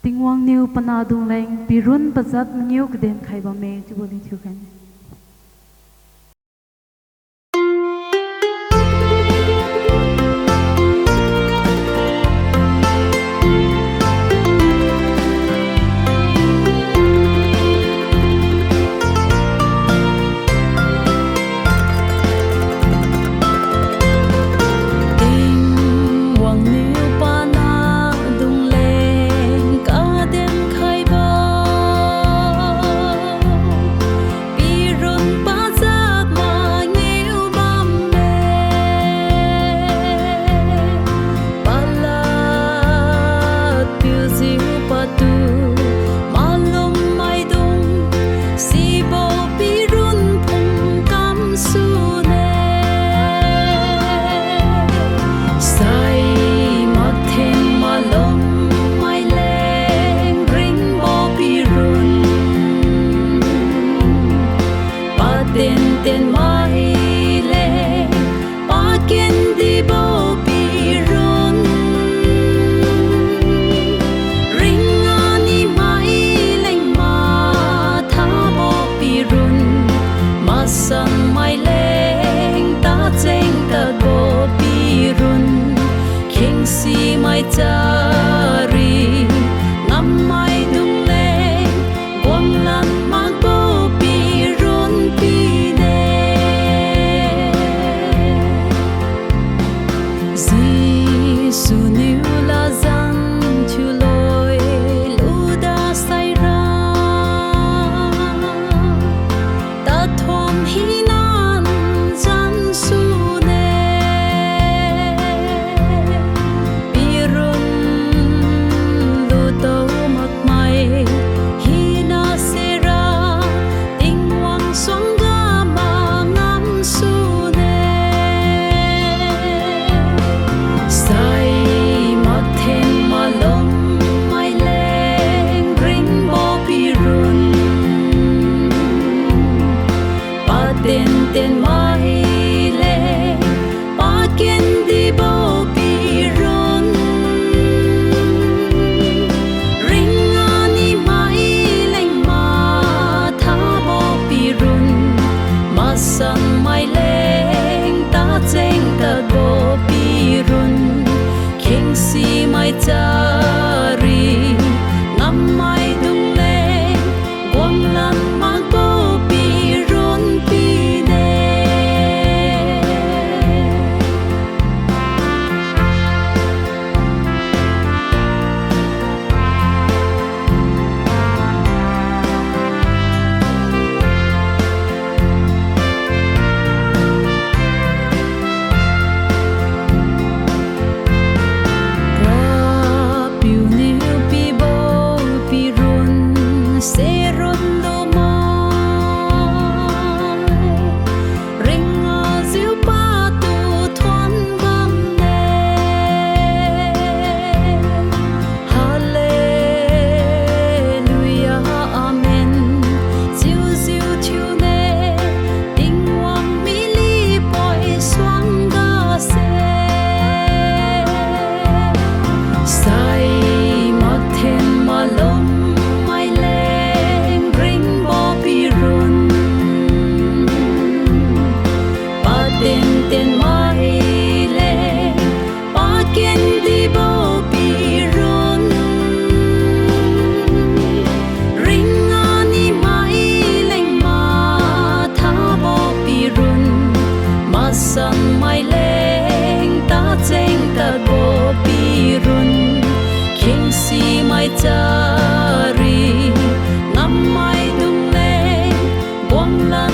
Tingwang niu panadung leng pirun pazat niu kden khaiba me chuboli thukan. Tên mai lệ ba kiên đi bao bì rôn ring ani mai lệnh mà tha bao bì rôn mà sang mai lệnh ta chênh ta bao bì rôn kinh si mai cha ri ngắm mai dung lệ quang lan mang bao bì rôn tên mai lệ ba kiên đi bao bì rôn ring ani mai lệnh mà tha bao bì rôn mà sang mai lệnh ta chênh ta bao bì rôn kinh si mai cha ri ngắm mai dung lệ quang lan mang bao bì rôn tên mai lệ ba kiên đi bao bì rôn ring ani mai lệnh mà tha bao bì rôn mà sang mai lệnh ta chênh ta bao bì rôn kinh si mai cha ri ngắm mai dung lệ quang lan